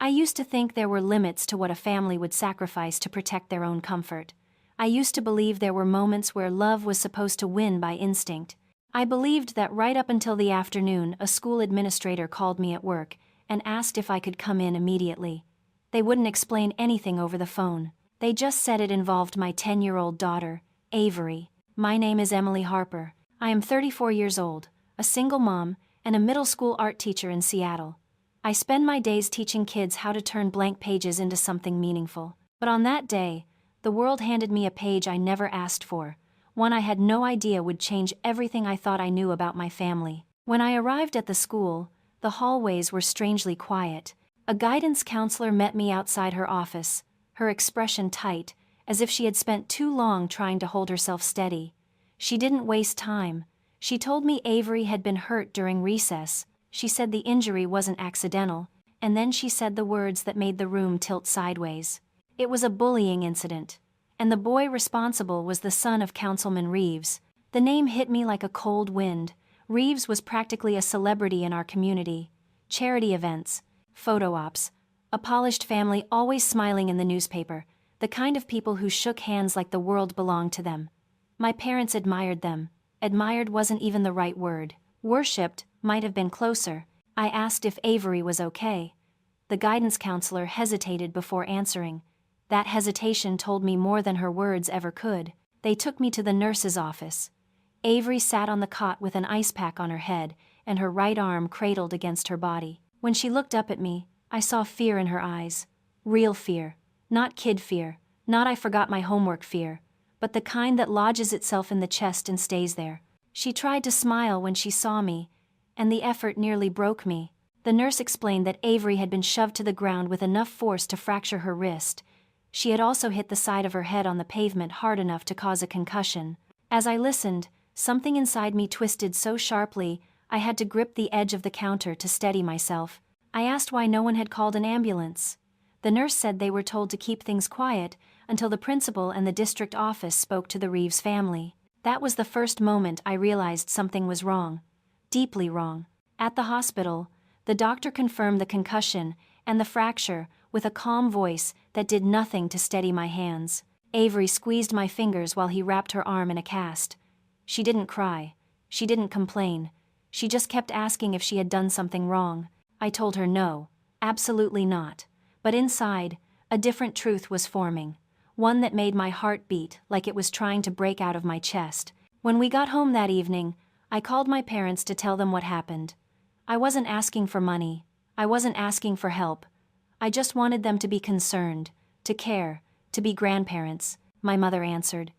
I used to think there were limits to what a family would sacrifice to protect their own comfort. I used to believe there were moments where love was supposed to win by instinct. I believed that right up until the afternoon, a school administrator called me at work and asked if I could come in immediately. They wouldn't explain anything over the phone. They just said it involved my 10-year-old daughter, Avery. My name is Emily Harper. I am 34 years old, a single mom, and a middle school art teacher in Seattle. I spend my days teaching kids how to turn blank pages into something meaningful. But on that day, the world handed me a page I never asked for, one I had no idea would change everything I thought I knew about my family. When I arrived at the school, the hallways were strangely quiet. A guidance counselor met me outside her office, her expression tight, as if she had spent too long trying to hold herself steady. She didn't waste time. She told me Avery had been hurt during recess. She said the injury wasn't accidental, and then she said the words that made the room tilt sideways. It was a bullying incident, and the boy responsible was the son of Councilman Reeves. The name hit me like a cold wind. Reeves was practically a celebrity in our community. Charity events, photo ops, a polished family always smiling in the newspaper, the kind of people who shook hands like the world belonged to them. My parents admired them. Admired wasn't even the right word. Worshipped might have been closer. I asked if Avery was okay. The guidance counselor hesitated before answering. That hesitation told me more than her words ever could. They took me to the nurse's office. Avery sat on the cot with an ice pack on her head and her right arm cradled against her body. When she looked up at me, I saw fear in her eyes. Real fear. Not kid fear, not I forgot my homework fear, but the kind that lodges itself in the chest and stays there. She tried to smile when she saw me, and the effort nearly broke me. The nurse explained that Avery had been shoved to the ground with enough force to fracture her wrist. She had also hit the side of her head on the pavement hard enough to cause a concussion. As I listened, something inside me twisted so sharply, I had to grip the edge of the counter to steady myself. I asked why no one had called an ambulance. The nurse said they were told to keep things quiet until the principal and the district office spoke to the Reeves family. That was the first moment I realized something was wrong. Deeply wrong. At the hospital, the doctor confirmed the concussion and the fracture with a calm voice that did nothing to steady my hands. Avery squeezed my fingers while he wrapped her arm in a cast. She didn't cry. She didn't complain. She just kept asking if she had done something wrong. I told her no, absolutely not. But inside, a different truth was forming, one that made my heart beat like it was trying to break out of my chest. When we got home that evening, I called my parents to tell them what happened. I wasn't asking for money. I wasn't asking for help. I just wanted them to be concerned, to care, to be grandparents, my mother answered.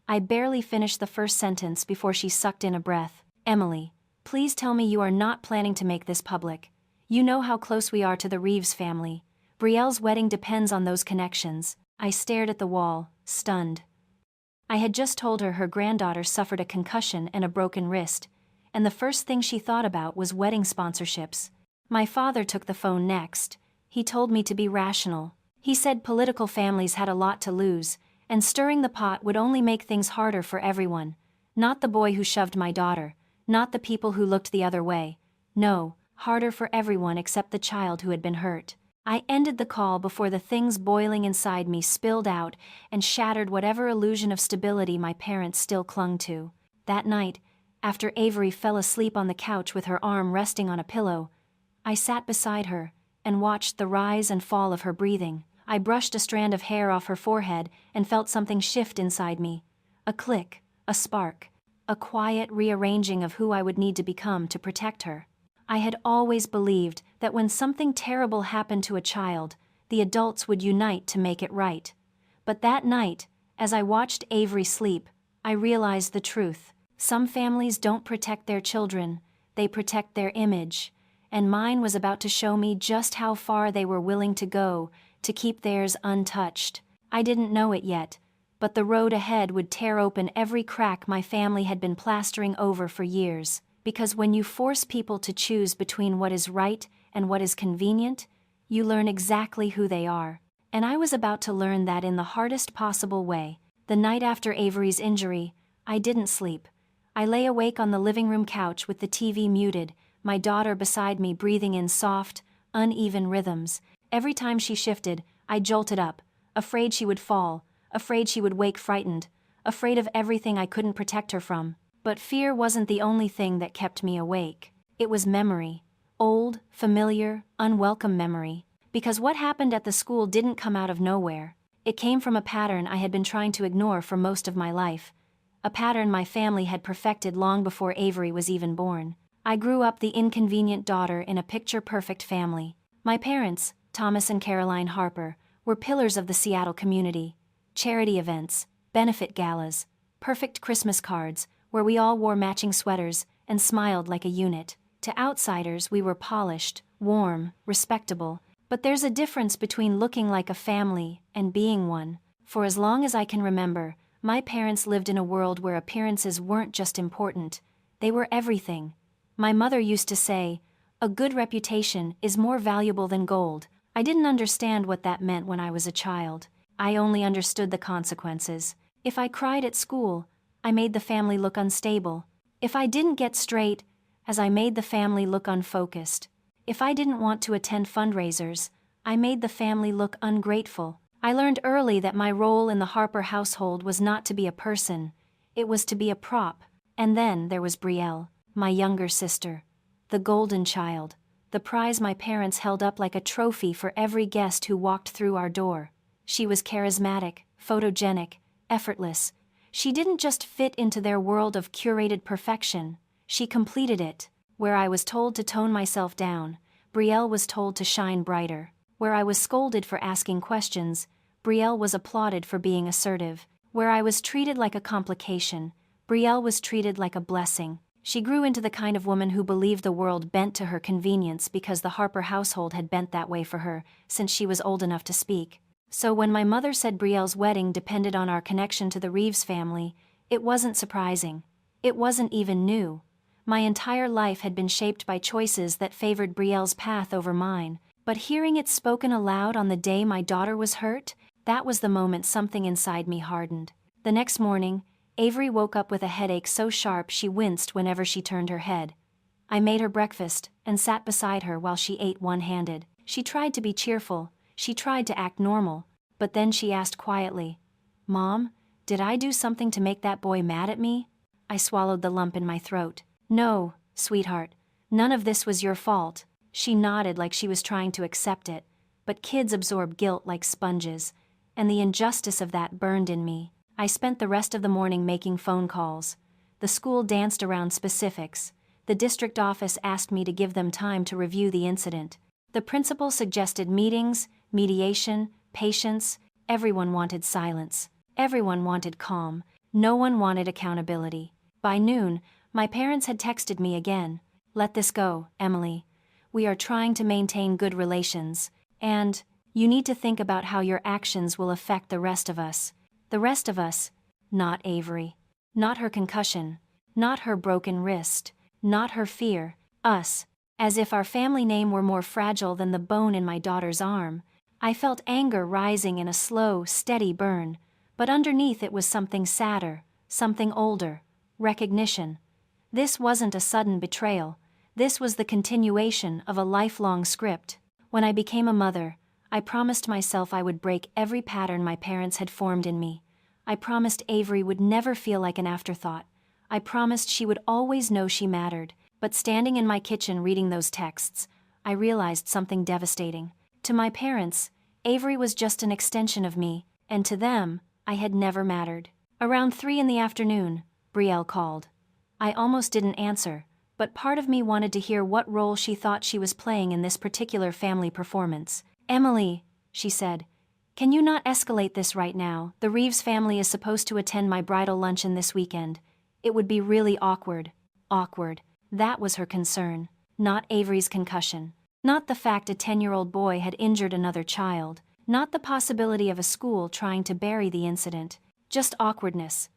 I barely finished the first sentence before she sucked in a breath. Emily, please tell me you are not planning to make this public. You know how close we are to the Reeves family. Brielle's wedding depends on those connections. I stared at the wall, stunned. I had just told her granddaughter suffered a concussion and a broken wrist, and the first thing she thought about was wedding sponsorships. My father took the phone next. He told me to be rational. He said political families had a lot to lose, and stirring the pot would only make things harder for everyone. Not the boy who shoved my daughter, not the people who looked the other way. No, harder for everyone except the child who had been hurt. I ended the call before the things boiling inside me spilled out and shattered whatever illusion of stability my parents still clung to. That night, after Avery fell asleep on the couch with her arm resting on a pillow, I sat beside her and watched the rise and fall of her breathing. I brushed a strand of hair off her forehead and felt something shift inside me. A click, a spark, a quiet rearranging of who I would need to become to protect her. I had always believed that when something terrible happened to a child, the adults would unite to make it right. But that night, as I watched Avery sleep, I realized the truth. Some families don't protect their children, they protect their image, and mine was about to show me just how far they were willing to go to keep theirs untouched. I didn't know it yet, but the road ahead would tear open every crack my family had been plastering over for years. Because when you force people to choose between what is right and what is convenient, you learn exactly who they are. And I was about to learn that in the hardest possible way. The night after Avery's injury, I didn't sleep. I lay awake on the living room couch with the TV muted, my daughter beside me breathing in soft, uneven rhythms, Every time she shifted, I jolted up, afraid she would fall, afraid she would wake frightened, afraid of everything I couldn't protect her from. But fear wasn't the only thing that kept me awake. It was memory. Old, familiar, unwelcome memory. Because what happened at the school didn't come out of nowhere. It came from a pattern I had been trying to ignore for most of my life. A pattern my family had perfected long before Avery was even born. I grew up the inconvenient daughter in a picture-perfect family. My parents, Thomas and Caroline Harper, were pillars of the Seattle community. Charity events, benefit galas, perfect Christmas cards, where we all wore matching sweaters and smiled like a unit. To outsiders, we were polished, warm, respectable. But there's a difference between looking like a family and being one. For as long as I can remember, my parents lived in a world where appearances weren't just important, they were everything. My mother used to say, "A good reputation is more valuable than gold." I didn't understand what that meant when I was a child. I only understood the consequences. If I cried at school, I made the family look unstable. If I didn't get straight, as I made the family look unfocused. If I didn't want to attend fundraisers, I made the family look ungrateful. I learned early that my role in the Harper household was not to be a person, it was to be a prop. And then there was Brielle, my younger sister. The golden child, the prize my parents held up like a trophy for every guest who walked through our door. She was charismatic, photogenic, effortless. She didn't just fit into their world of curated perfection, she completed it. Where I was told to tone myself down, Brielle was told to shine brighter. Where I was scolded for asking questions, Brielle was applauded for being assertive. Where I was treated like a complication, Brielle was treated like a blessing. She grew into the kind of woman who believed the world bent to her convenience because the Harper household had bent that way for her since she was old enough to speak. So when my mother said Brielle's wedding depended on our connection to the Reeves family, it wasn't surprising. It wasn't even new. My entire life had been shaped by choices that favored Brielle's path over mine, but hearing it spoken aloud on the day my daughter was hurt, that was the moment something inside me hardened. The next morning, Avery woke up with a headache so sharp she winced whenever she turned her head. I made her breakfast and sat beside her while she ate one-handed. She tried to be cheerful, she tried to act normal, but then she asked quietly, "Mom, did I do something to make that boy mad at me?" I swallowed the lump in my throat. "No, sweetheart, none of this was your fault." She nodded like she was trying to accept it, but kids absorb guilt like sponges, and the injustice of that burned in me. I spent the rest of the morning making phone calls. The school danced around specifics. The district office asked me to give them time to review the incident. The principal suggested meetings, mediation, patience. Everyone wanted silence. Everyone wanted calm. No one wanted accountability. By noon, my parents had texted me again. "Let this go, Emily. We are trying to maintain good relations, and you need to think about how your actions will affect the rest of us." The rest of us, not Avery. Not her concussion. Not her broken wrist. Not her fear. Us. As if our family name were more fragile than the bone in my daughter's arm. I felt anger rising in a slow, steady burn, but underneath it was something sadder, something older. Recognition. This wasn't a sudden betrayal. This was the continuation of a lifelong script. When I became a mother, I promised myself I would break every pattern my parents had formed in me. I promised Avery would never feel like an afterthought. I promised she would always know she mattered. But standing in my kitchen reading those texts, I realized something devastating. To my parents, Avery was just an extension of me, and to them, I had never mattered. Around 3 in the afternoon, Brielle called. I almost didn't answer, but part of me wanted to hear what role she thought she was playing in this particular family performance. "Emily," she said, "can you not escalate this right now? The Reeves family is supposed to attend my bridal luncheon this weekend. It would be really awkward." Awkward. That was her concern. Not Avery's concussion. Not the fact a 10-year-old boy had injured another child. Not the possibility of a school trying to bury the incident. Just awkwardness.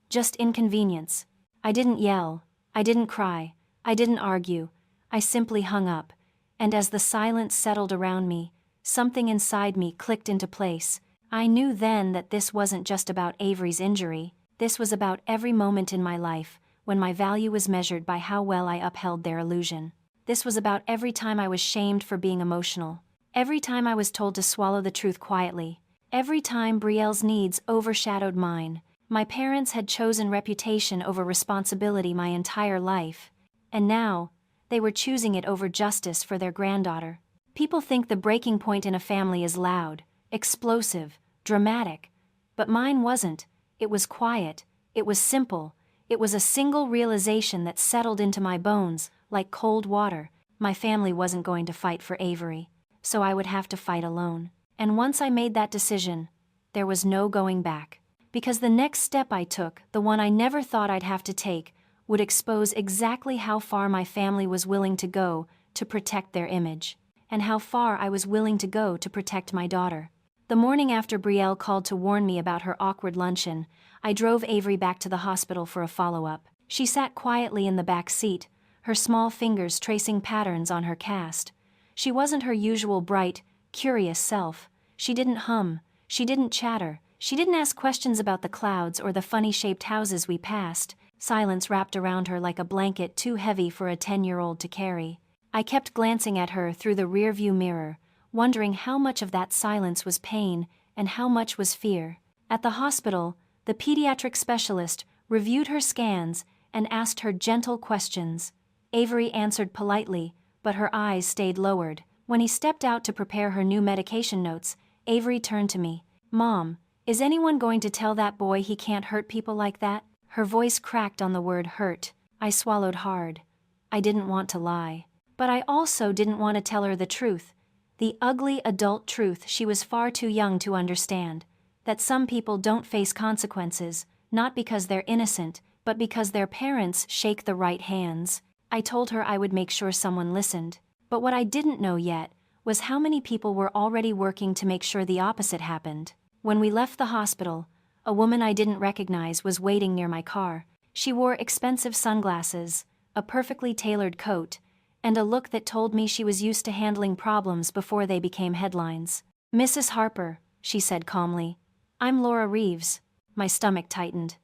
Just inconvenience. I didn't yell. I didn't cry. I didn't argue. I simply hung up. And as the silence settled around me, something inside me clicked into place. I knew then that this wasn't just about Avery's injury. This was about every moment in my life when my value was measured by how well I upheld their illusion. This was about every time I was shamed for being emotional. Every time I was told to swallow the truth quietly. Every time Brielle's needs overshadowed mine. My parents had chosen reputation over responsibility my entire life. And now, they were choosing it over justice for their granddaughter. People think the breaking point in a family is loud, explosive, dramatic. But mine wasn't. It was quiet. It was simple. It was a single realization that settled into my bones, like cold water. My family wasn't going to fight for Avery, so I would have to fight alone. And once I made that decision, there was no going back. Because the next step I took, the one I never thought I'd have to take, would expose exactly how far my family was willing to go to protect their image, and how far I was willing to go to protect my daughter. The morning after Brielle called to warn me about her awkward luncheon, I drove Avery back to the hospital for a follow-up. She sat quietly in the back seat, her small fingers tracing patterns on her cast. She wasn't her usual bright, curious self. She didn't hum, she didn't chatter, she didn't ask questions about the clouds or the funny-shaped houses we passed. Silence wrapped around her like a blanket too heavy for a 10-year-old to carry. I kept glancing at her through the rearview mirror, wondering how much of that silence was pain and how much was fear. At the hospital, the pediatric specialist reviewed her scans and asked her gentle questions. Avery answered politely, but her eyes stayed lowered. When he stepped out to prepare her new medication notes, Avery turned to me. "Mom, is anyone going to tell that boy he can't hurt people like that?" Her voice cracked on the word hurt. I swallowed hard. I didn't want to lie. But I also didn't want to tell her the truth. The ugly adult truth she was far too young to understand. That some people don't face consequences, not because they're innocent, but because their parents shake the right hands. I told her I would make sure someone listened. But what I didn't know yet was how many people were already working to make sure the opposite happened. When we left the hospital, a woman I didn't recognize was waiting near my car. She wore expensive sunglasses, a perfectly tailored coat, and a look that told me she was used to handling problems before they became headlines. "Mrs. Harper," she said calmly. "I'm Laura Reeves." My stomach tightened.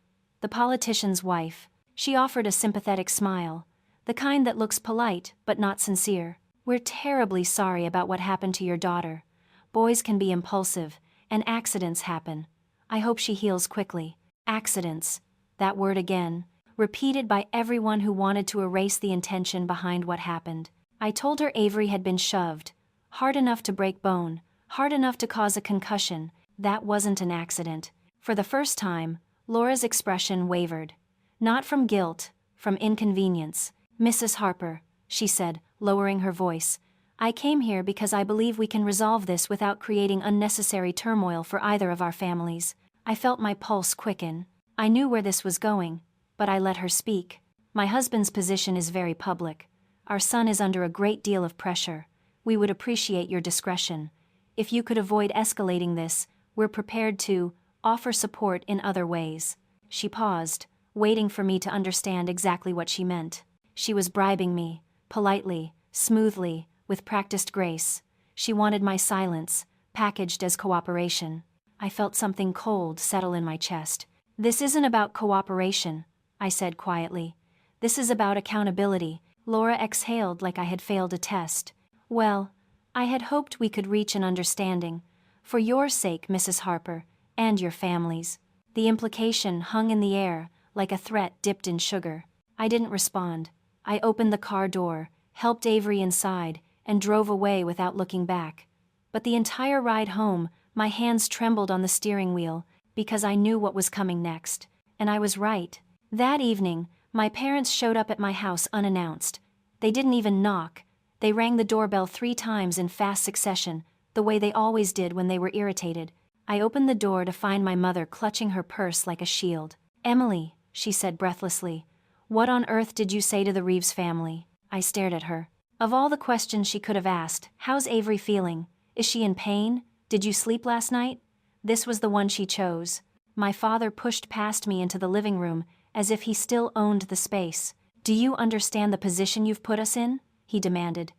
The politician's wife. She offered a sympathetic smile, the kind that looks polite but not sincere. "We're terribly sorry about what happened to your daughter. Boys can be impulsive, and accidents happen. I hope she heals quickly." Accidents. That word again, repeated by everyone who wanted to erase the intention behind what happened. I told her Avery had been shoved. Hard enough to break bone, hard enough to cause a concussion. That wasn't an accident. For the first time, Laura's expression wavered. Not from guilt, from inconvenience. "Mrs. Harper," she said, lowering her voice, "I came here because I believe we can resolve this without creating unnecessary turmoil for either of our families." I felt my pulse quicken. I knew where this was going, but I let her speak. "My husband's position is very public. Our son is under a great deal of pressure. We would appreciate your discretion. If you could avoid escalating this, we're prepared to offer support in other ways." She paused, waiting for me to understand exactly what she meant. She was bribing me, politely, smoothly, with practiced grace. She wanted my silence, packaged as cooperation. I felt something cold settle in my chest. "This isn't about cooperation," I said quietly. "This is about accountability." Laura exhaled like I had failed a test. "Well, I had hoped we could reach an understanding. For your sake, Mrs. Harper, and your family's." The implication hung in the air, like a threat dipped in sugar. I didn't respond. I opened the car door, helped Avery inside, and drove away without looking back. But the entire ride home, my hands trembled on the steering wheel, because I knew what was coming next. And I was right. That evening, my parents showed up at my house unannounced. They didn't even knock. They rang the doorbell 3 times in fast succession, the way they always did when they were irritated. I opened the door to find my mother clutching her purse like a shield. "Emily," she said breathlessly, "what on earth did you say to the Reeves family?" I stared at her. Of all the questions she could have asked, "How's Avery feeling? Is she in pain? Did you sleep last night?" This was the one she chose. My father pushed past me into the living room, as if he still owned the space. "Do you understand the position you've put us in?" he demanded.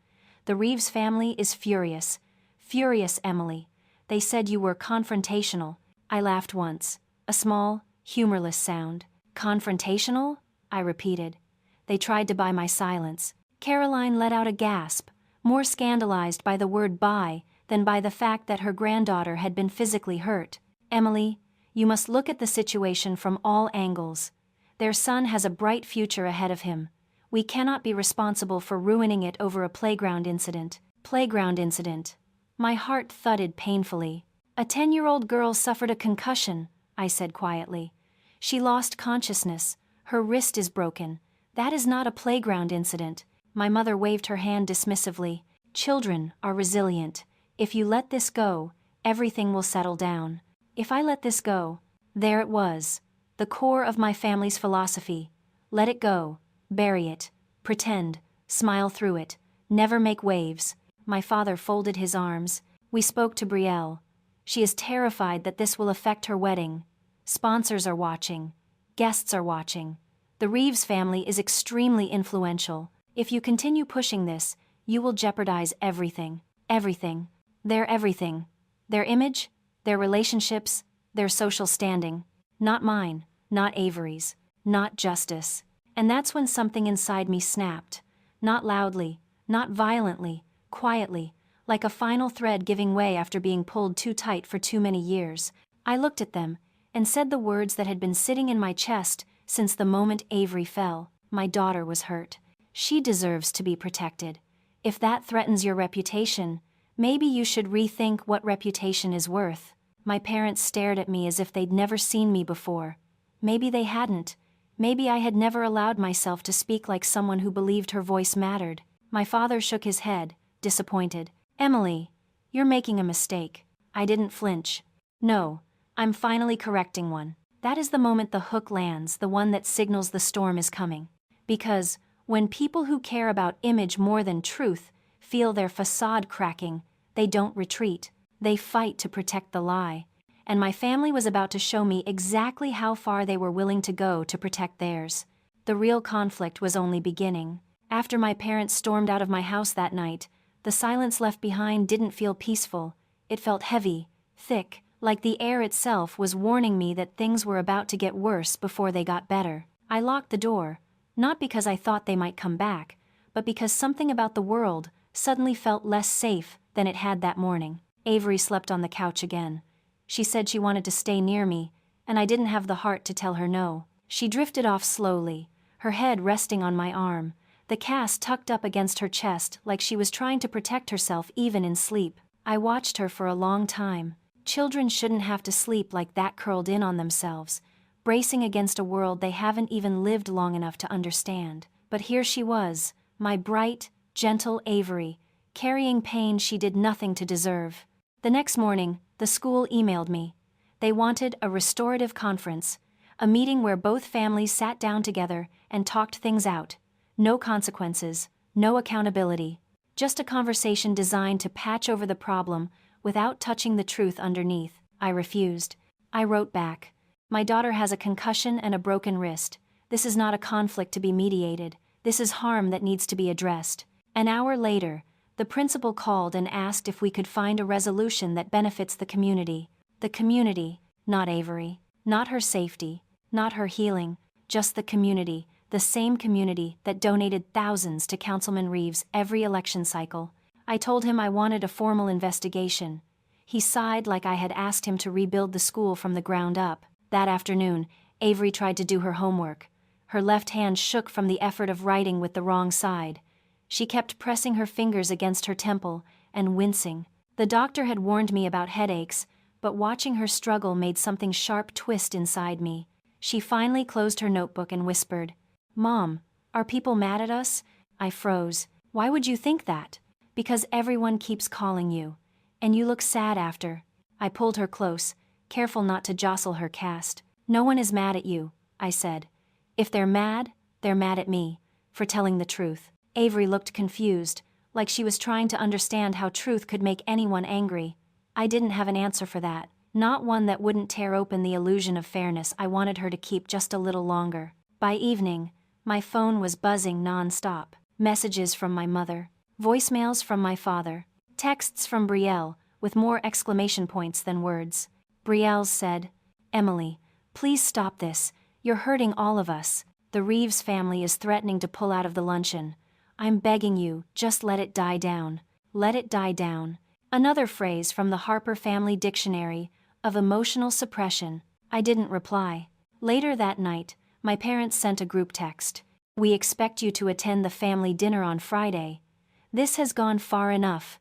"The Reeves family is furious. Furious, Emily. They said you were confrontational." I laughed once. A small, humorless sound. "Confrontational?" I repeated. They tried to buy my silence. Caroline let out a gasp, more scandalized by the word buy than by the fact that her granddaughter had been physically hurt. Emily, you must look at the situation from all angles. Their son has a bright future ahead of him. We cannot be responsible for ruining it over a playground incident. Playground incident. My heart thudded painfully. A 10-year-old girl suffered a concussion, I said quietly. She lost consciousness. Her wrist is broken. That is not a playground incident. My mother waved her hand dismissively. Children are resilient. If you let this go, everything will settle down. If I let this go, there it was. The core of my family's philosophy. Let it go. Bury it. Pretend. Smile through it. Never make waves. My father folded his arms. We spoke to Brielle. She is terrified that this will affect her wedding. Sponsors are watching. Guests are watching. The Reeves family is extremely influential. If you continue pushing this, you will jeopardize everything. Everything. Their everything. Their image, their relationships, their social standing. Not mine, not Avery's, not justice. And that's when something inside me snapped. Not loudly, not violently, quietly, like a final thread giving way after being pulled too tight for too many years. I looked at them and said the words that had been sitting in my chest since the moment Avery fell. My daughter was hurt. She deserves to be protected. If that threatens your reputation, maybe you should rethink what reputation is worth. My parents stared at me as if they'd never seen me before. Maybe they hadn't. Maybe I had never allowed myself to speak like someone who believed her voice mattered. My father shook his head, disappointed. Emily, you're making a mistake. I didn't flinch. No, I'm finally correcting one. That is the moment the hook lands, the one that signals the storm is coming. Because, when people who care about image more than truth feel their facade cracking, they don't retreat. They fight to protect the lie. And my family was about to show me exactly how far they were willing to go to protect theirs. The real conflict was only beginning. After my parents stormed out of my house that night, the silence left behind didn't feel peaceful. It felt heavy, thick, like the air itself was warning me that things were about to get worse before they got better. I locked the door, not because I thought they might come back, but because something about the world suddenly felt less safe than it had that morning. Avery slept on the couch again. She said she wanted to stay near me, and I didn't have the heart to tell her no. She drifted off slowly, her head resting on my arm, the cast tucked up against her chest like she was trying to protect herself even in sleep. I watched her for a long time. Children shouldn't have to sleep like that, curled in on themselves, bracing against a world they haven't even lived long enough to understand. But here she was, my bright, gentle Avery, carrying pain she did nothing to deserve. The next morning, the school emailed me. They wanted a restorative conference, a meeting where both families sat down together and talked things out. No consequences, no accountability, just a conversation designed to patch over the problem without touching the truth underneath. I refused. I wrote back. My daughter has a concussion and a broken wrist. This is not a conflict to be mediated. This is harm that needs to be addressed. An hour later, the principal called and asked if we could find a resolution that benefits the community. The community, not Avery, not her safety, not her healing, just the community, the same community that donated thousands to Councilman Reeves every election cycle. I told him I wanted a formal investigation. He sighed like I had asked him to rebuild the school from the ground up. That afternoon, Avery tried to do her homework. Her left hand shook from the effort of writing with the wrong side. She kept pressing her fingers against her temple and wincing. The doctor had warned me about headaches, but watching her struggle made something sharp twist inside me. She finally closed her notebook and whispered, "Mom, are people mad at us?" I froze. "Why would you think that?" "Because everyone keeps calling you. And you look sad after." I pulled her close, careful not to jostle her cast. "No one is mad at you," I said. "If they're mad at me, for telling the truth." Avery looked confused, like she was trying to understand how truth could make anyone angry. I didn't have an answer for that, not one that wouldn't tear open the illusion of fairness I wanted her to keep just a little longer. By evening, my phone was buzzing non-stop. Messages from my mother, voicemails from my father, texts from Brielle, with more exclamation points than words. Brielle said, "Emily, please stop this. You're hurting all of us. The Reeves family is threatening to pull out of the luncheon. I'm begging you, just let it die down. Let it die down." Another phrase from the Harper Family Dictionary of emotional suppression. I didn't reply. Later that night, my parents sent a group text. We expect you to attend the family dinner on Friday. This has gone far enough.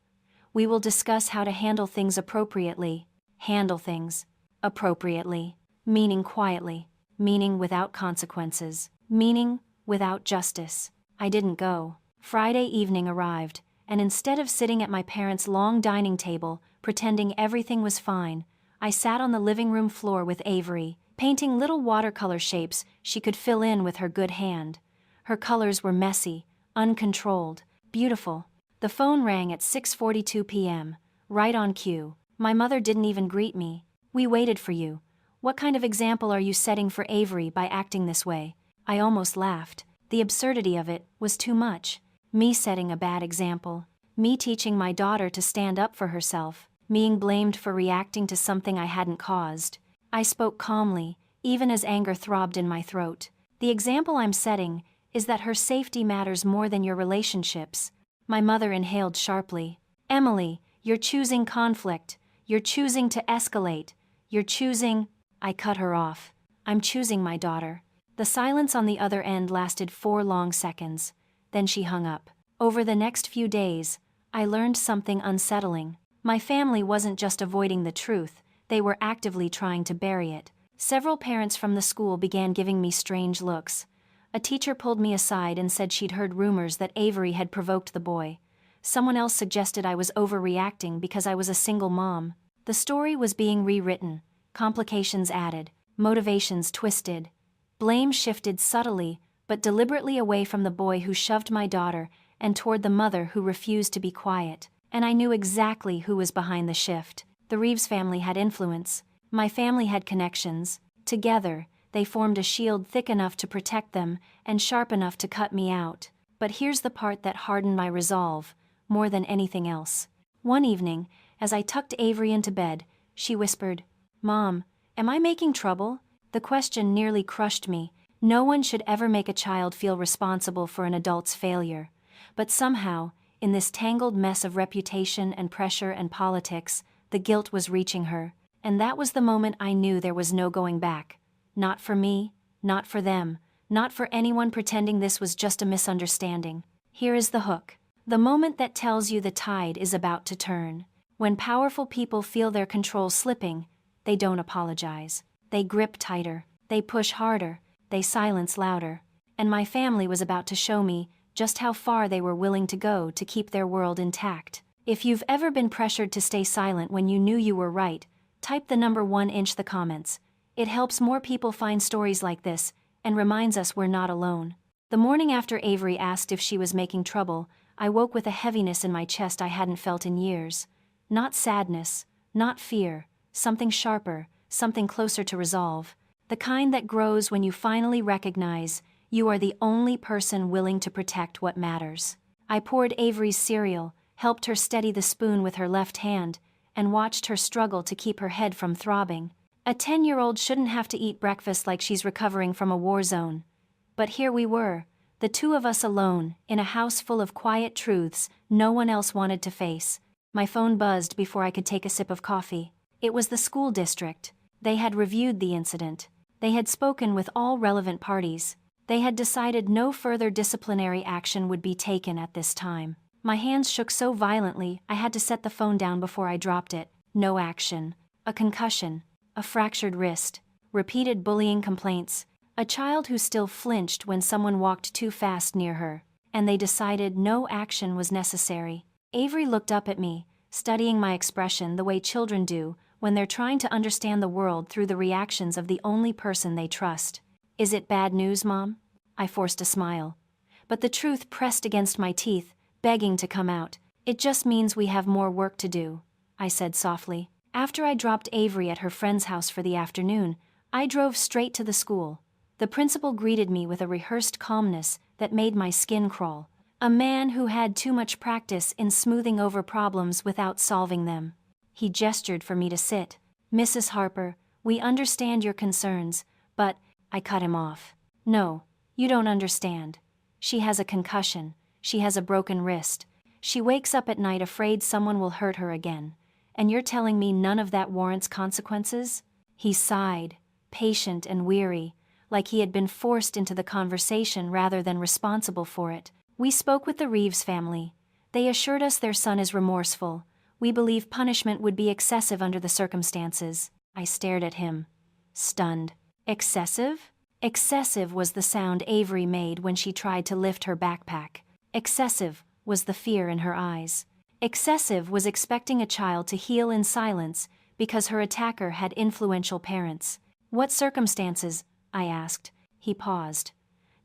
We will discuss how to handle things appropriately. Handle things appropriately. Meaning quietly. Meaning without consequences. Meaning without justice. I didn't go. Friday evening arrived, and instead of sitting at my parents' long dining table, pretending everything was fine, I sat on the living room floor with Avery, painting little watercolor shapes she could fill in with her good hand. Her colors were messy, uncontrolled, beautiful. The phone rang at 6:42 p.m., right on cue. My mother didn't even greet me. We waited for you. What kind of example are you setting for Avery by acting this way? I almost laughed. The absurdity of it was too much. Me setting a bad example. Me teaching my daughter to stand up for herself. Being blamed for reacting to something I hadn't caused. I spoke calmly, even as anger throbbed in my throat. The example I'm setting is that her safety matters more than your relationships. My mother inhaled sharply. Emily, you're choosing conflict. You're choosing to escalate. You're choosing... I cut her off. I'm choosing my daughter. The silence on the other end lasted 4 long seconds. Then she hung up. Over the next few days, I learned something unsettling. My family wasn't just avoiding the truth, they were actively trying to bury it. Several parents from the school began giving me strange looks. A teacher pulled me aside and said she'd heard rumors that Avery had provoked the boy. Someone else suggested I was overreacting because I was a single mom. The story was being rewritten, complications added, motivations twisted. Blame shifted subtly, but deliberately away from the boy who shoved my daughter and toward the mother who refused to be quiet. And I knew exactly who was behind the shift. The Reeves family had influence. My family had connections. Together, they formed a shield thick enough to protect them and sharp enough to cut me out. But here's the part that hardened my resolve, more than anything else. One evening, as I tucked Avery into bed, she whispered, "Mom, am I making trouble?" The question nearly crushed me. No one should ever make a child feel responsible for an adult's failure. But somehow, in this tangled mess of reputation and pressure and politics, the guilt was reaching her. And that was the moment I knew there was no going back. Not for me, not for them, not for anyone pretending this was just a misunderstanding. Here is the hook. The moment that tells you the tide is about to turn. When powerful people feel their control slipping, they don't apologize. They grip tighter, they push harder, they silence louder. And my family was about to show me just how far they were willing to go to keep their world intact. If you've ever been pressured to stay silent when you knew you were right, type the number 1 in the comments. It helps more people find stories like this and reminds us we're not alone. The morning after Avery asked if she was making trouble, I woke with a heaviness in my chest I hadn't felt in years. Not sadness, not fear, something sharper, something closer to resolve. The kind that grows when you finally recognize you are the only person willing to protect what matters. I poured Avery's cereal, helped her steady the spoon with her left hand, and watched her struggle to keep her head from throbbing. A 10-year-old shouldn't have to eat breakfast like she's recovering from a war zone. But here we were, the two of us alone, in a house full of quiet truths no one else wanted to face. My phone buzzed before I could take a sip of coffee. It was the school district. They had reviewed the incident. They had spoken with all relevant parties. They had decided no further disciplinary action would be taken at this time. My hands shook so violently I had to set the phone down before I dropped it. No action. A concussion. A fractured wrist. Repeated bullying complaints. A child who still flinched when someone walked too fast near her. And they decided no action was necessary. Avery looked up at me, studying my expression the way children do when they're trying to understand the world through the reactions of the only person they trust. "Is it bad news, Mom?" I forced a smile. But the truth pressed against my teeth, begging to come out. "It just means we have more work to do," I said softly. After I dropped Avery at her friend's house for the afternoon, I drove straight to the school. The principal greeted me with a rehearsed calmness that made my skin crawl. A man who had too much practice in smoothing over problems without solving them. He gestured for me to sit. "Mrs. Harper, we understand your concerns, but..." I cut him off. "No, you don't understand. She has a concussion. She has a broken wrist. She wakes up at night afraid someone will hurt her again. And you're telling me none of that warrants consequences? He sighed, patient and weary, like he had been forced into the conversation rather than responsible for it. We spoke with the Reeves family. They assured us their son is remorseful. We believe punishment would be excessive under the circumstances. I stared at him, stunned. Excessive? Excessive was the sound Avery made when she tried to lift her backpack. Excessive was the fear in her eyes. Excessive was expecting a child to heal in silence because her attacker had influential parents. What circumstances? I asked. He paused.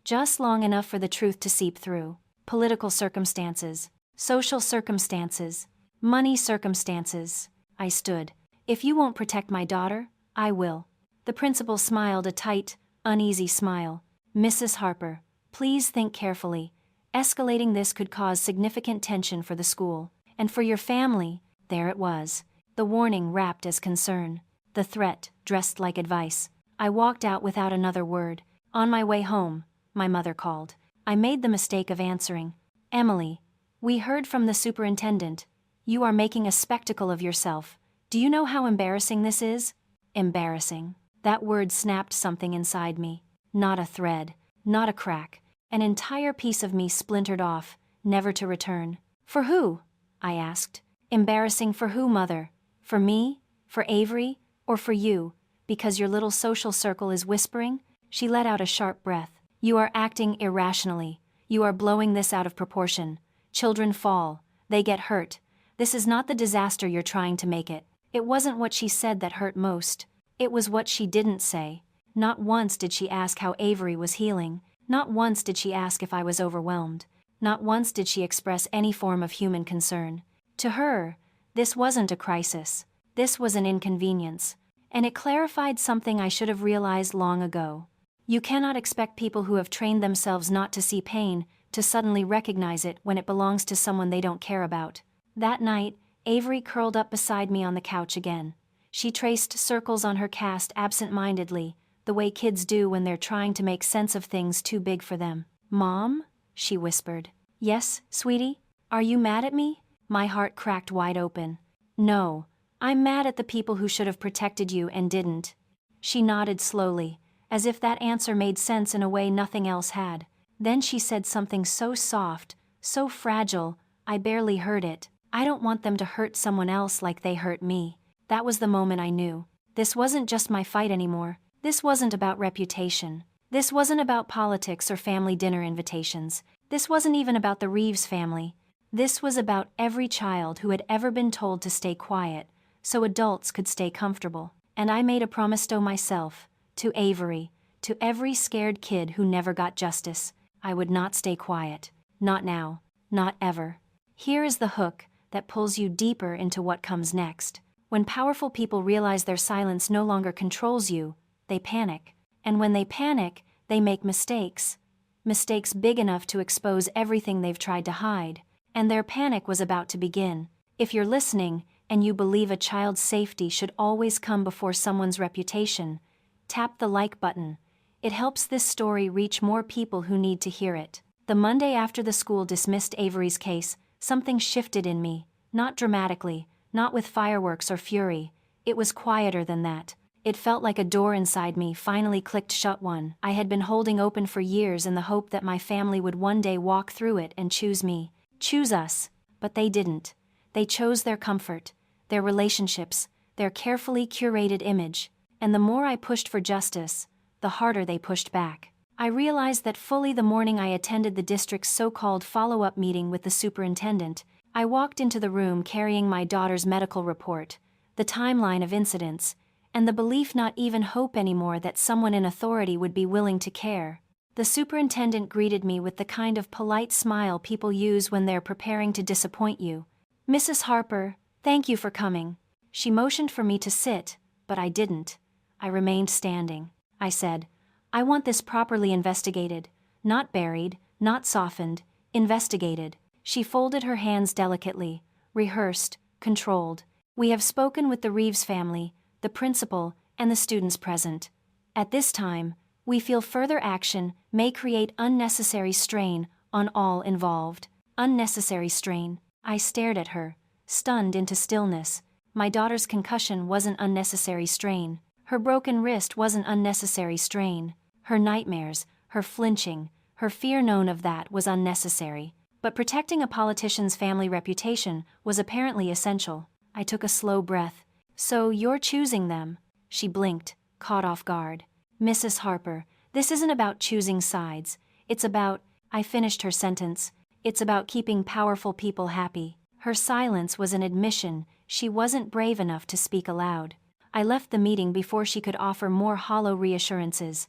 Just long enough for the truth to seep through. Political circumstances, social circumstances, money circumstances. I stood. If you won't protect my daughter, I will. The principal smiled a tight, uneasy smile. Mrs. Harper, please think carefully. Escalating this could cause significant tension for the school. And for your family. There it was. The warning wrapped as concern. The threat dressed like advice. I walked out without another word. On my way home, my mother called. I made the mistake of answering. Emily, we heard from the superintendent. You are making a spectacle of yourself. Do you know how embarrassing this is? Embarrassing. That word snapped something inside me. Not a thread, not a crack. An entire piece of me splintered off, never to return. For who? I asked. Embarrassing for who, Mother? For me? For Avery? Or for you? Because your little social circle is whispering? She let out a sharp breath. You are acting irrationally. You are blowing this out of proportion. Children fall. They get hurt. This is not the disaster you're trying to make it. It wasn't what she said that hurt most. It was what she didn't say. Not once did she ask how Avery was healing. Not once did she ask if I was overwhelmed. Not once did she express any form of human concern. To her, this wasn't a crisis. This was an inconvenience. And it clarified something I should have realized long ago. You cannot expect people who have trained themselves not to see pain to suddenly recognize it when it belongs to someone they don't care about. That night, Avery curled up beside me on the couch again. She traced circles on her cast absent-mindedly, the way kids do when they're trying to make sense of things too big for them. Mom? She whispered. Yes, sweetie? Are you mad at me? My heart cracked wide open. No, I'm mad at the people who should have protected you and didn't. She nodded slowly, as if that answer made sense in a way nothing else had. Then she said something so soft, so fragile, I barely heard it. I don't want them to hurt someone else like they hurt me. That was the moment I knew. This wasn't just my fight anymore. This wasn't about reputation. This wasn't about politics or family dinner invitations. This wasn't even about the Reeves family. This was about every child who had ever been told to stay quiet, so adults could stay comfortable. And I made a promise to myself, to Avery, to every scared kid who never got justice. I would not stay quiet. Not now. Not ever. Here is the hook that pulls you deeper into what comes next. When powerful people realize their silence no longer controls you, they panic. And when they panic, they make mistakes. Mistakes big enough to expose everything they've tried to hide. And their panic was about to begin. If you're listening, and you believe a child's safety should always come before someone's reputation, tap the like button. It helps this story reach more people who need to hear it. The Monday after the school dismissed Avery's case, something shifted in me, not dramatically, not with fireworks or fury. It was quieter than that. It felt like a door inside me finally clicked shut, one I had been holding open for years in the hope that my family would one day walk through it and choose me. Choose us. But they didn't. They chose their comfort, their relationships, their carefully curated image. And the more I pushed for justice, the harder they pushed back. I realized that fully the morning I attended the district's so-called follow-up meeting with the superintendent. I walked into the room carrying my daughter's medical report, the timeline of incidents, and the belief, not even hope anymore, that someone in authority would be willing to care. The superintendent greeted me with the kind of polite smile people use when they're preparing to disappoint you. Mrs. Harper, thank you for coming. She motioned for me to sit, but I didn't. I remained standing. I said, I want this properly investigated, not buried, not softened, investigated. She folded her hands delicately, rehearsed, controlled. We have spoken with the Reeves family, the principal, and the students present. At this time, we feel further action may create unnecessary strain on all involved. Unnecessary strain. I stared at her, stunned into stillness. My daughter's concussion wasn't unnecessary strain. Her broken wrist wasn't unnecessary strain. Her nightmares, her flinching, her fear known of that was unnecessary. But protecting a politician's family reputation was apparently essential. I took a slow breath. So you're choosing them? She blinked, caught off guard. Mrs. Harper, this isn't about choosing sides. It's about, I finished her sentence. It's about keeping powerful people happy. Her silence was an admission she wasn't brave enough to speak aloud. I left the meeting before she could offer more hollow reassurances.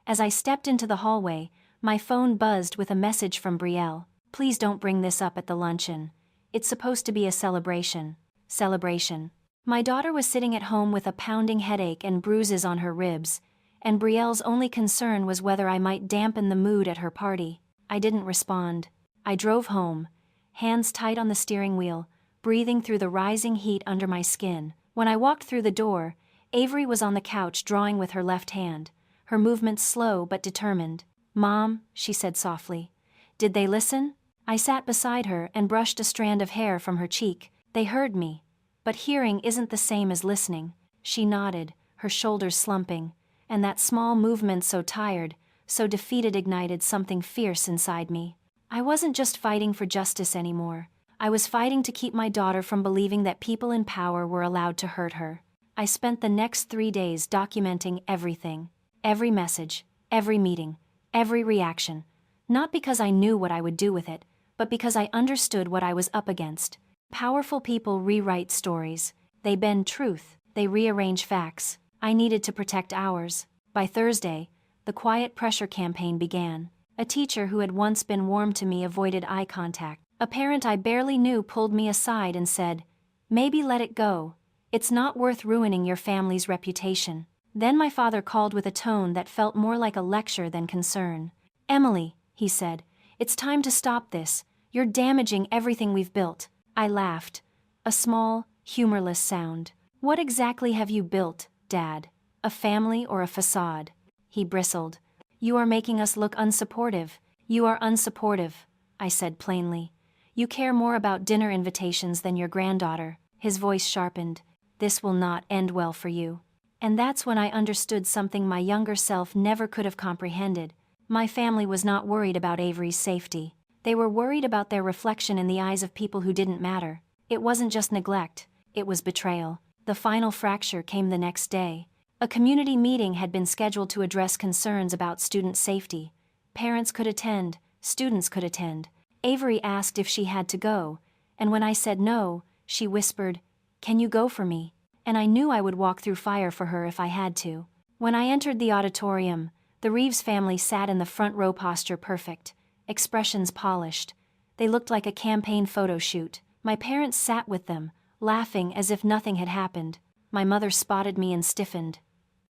As I stepped into the hallway, my phone buzzed with a message from Brielle. Please don't bring this up at the luncheon. It's supposed to be a celebration. Celebration. My daughter was sitting at home with a pounding headache and bruises on her ribs, and Brielle's only concern was whether I might dampen the mood at her party. I didn't respond. I drove home, hands tight on the steering wheel, breathing through the rising heat under my skin. When I walked through the door, Avery was on the couch drawing with her left hand, her movements slow but determined. "Mom," she said softly. "Did they listen?" I sat beside her and brushed a strand of hair from her cheek. "They heard me. But hearing isn't the same as listening." She nodded, her shoulders slumping, and that small movement so tired, so defeated ignited something fierce inside me. I wasn't just fighting for justice anymore. I was fighting to keep my daughter from believing that people in power were allowed to hurt her. I spent the next 3 days documenting everything. Every message, every meeting, every reaction. Not because I knew what I would do with it, but because I understood what I was up against. Powerful people rewrite stories. They bend truth. They rearrange facts. I needed to protect ours. By Thursday, the quiet pressure campaign began. A teacher who had once been warm to me avoided eye contact. A parent I barely knew pulled me aside and said, "Maybe let it go. It's not worth ruining your family's reputation." Then my father called with a tone that felt more like a lecture than concern. "Emily," he said, "it's time to stop this. You're damaging everything we've built." I laughed. A small, humorless sound. "What exactly have you built, Dad? A family or a facade?" He bristled. "You are making us look unsupportive. You are unsupportive," I said plainly. "You care more about dinner invitations than your granddaughter." His voice sharpened. "This will not end well for you." And that's when I understood something my younger self never could have comprehended. My family was not worried about Avery's safety. They were worried about their reflection in the eyes of people who didn't matter. It wasn't just neglect, it was betrayal. The final fracture came the next day. A community meeting had been scheduled to address concerns about student safety. Parents could attend, students could attend. Avery asked if she had to go, and when I said no, she whispered, "Can you go for me?" And I knew I would walk through fire for her if I had to. When I entered the auditorium, the Reeves family sat in the front row, posture perfect, expressions polished. They looked like a campaign photo shoot. My parents sat with them, laughing as if nothing had happened. My mother spotted me and stiffened.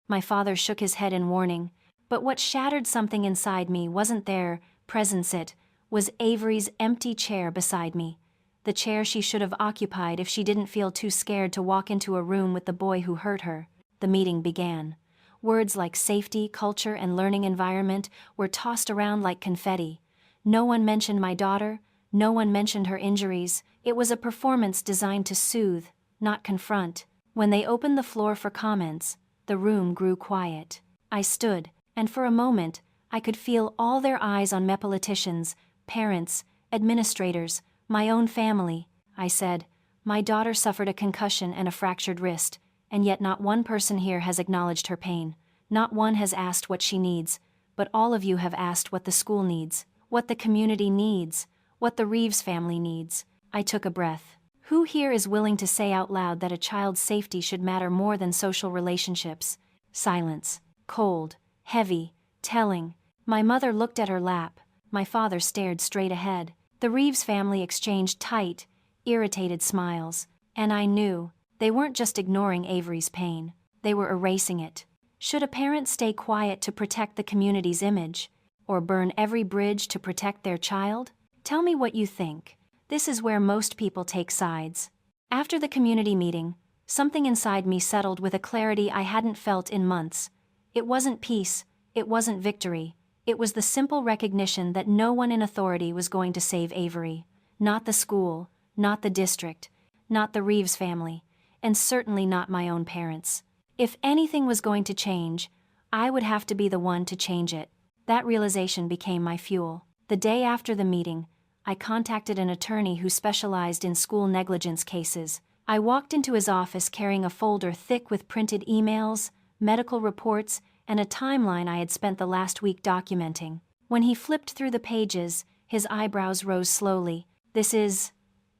My father shook his head in warning. But what shattered something inside me wasn't their presence, it was Avery's empty chair beside me. The chair she should have occupied if she didn't feel too scared to walk into a room with the boy who hurt her. The meeting began. Words like safety, culture, and learning environment were tossed around like confetti. No one mentioned my daughter, no one mentioned her injuries. It was a performance designed to soothe, not confront. When they opened the floor for comments, the room grew quiet. I stood, and for a moment, I could feel all their eyes on me, politicians, parents, administrators, my own family. I said, "My daughter suffered a concussion and a fractured wrist, and yet not one person here has acknowledged her pain. Not one has asked what she needs, but all of you have asked what the school needs, what the community needs, what the Reeves family needs." I took a breath. Who here is willing to say out loud that a child's safety should matter more than social relationships? Silence. Cold. Heavy. Telling. My mother looked at her lap. My father stared straight ahead. The Reeves family exchanged tight, irritated smiles. And I knew, they weren't just ignoring Avery's pain. They were erasing it. Should a parent stay quiet to protect the community's image? Or burn every bridge to protect their child? Tell me what you think. This is where most people take sides. After the community meeting, something inside me settled with a clarity I hadn't felt in months. It wasn't peace, it wasn't victory. It was the simple recognition that no one in authority was going to save Avery. Not the school, not the district, not the Reeves family, and certainly not my own parents. If anything was going to change, I would have to be the one to change it. That realization became my fuel. The day after the meeting, I contacted an attorney who specialized in school negligence cases. I walked into his office carrying a folder thick with printed emails, medical reports, and a timeline I had spent the last week documenting. When he flipped through the pages, his eyebrows rose slowly. "This is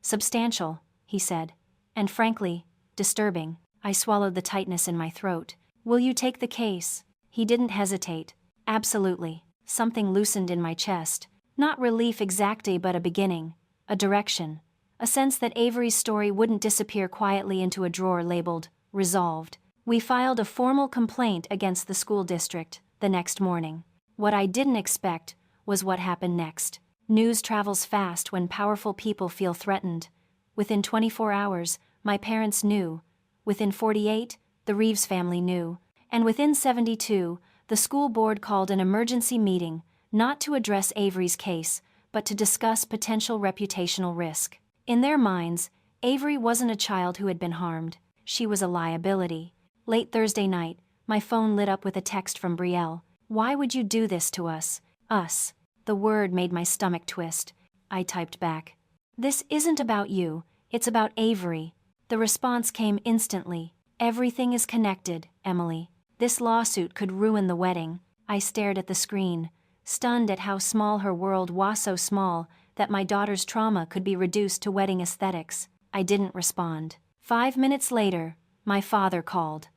substantial," he said, "and frankly, disturbing." I swallowed the tightness in my throat. "Will you take the case?" He didn't hesitate. "Absolutely." Something loosened in my chest. Not relief exactly, but a beginning, a direction, a sense that Avery's story wouldn't disappear quietly into a drawer labeled "Resolved." We filed a formal complaint against the school district the next morning. What I didn't expect was what happened next. News travels fast when powerful people feel threatened. Within 24 hours, my parents knew. Within 48, the Reeves family knew. And within 72, the school board called an emergency meeting, not to address Avery's case, but to discuss potential reputational risk. In their minds, Avery wasn't a child who had been harmed. She was a liability. Late Thursday night, my phone lit up with a text from Brielle. "Why would you do this to us?" Us. The word made my stomach twist. I typed back, "This isn't about you, it's about Avery." The response came instantly. "Everything is connected, Emily. This lawsuit could ruin the wedding." I stared at the screen, stunned at how small her world was, so small that my daughter's trauma could be reduced to wedding aesthetics. I didn't respond. 5 minutes later, my father called.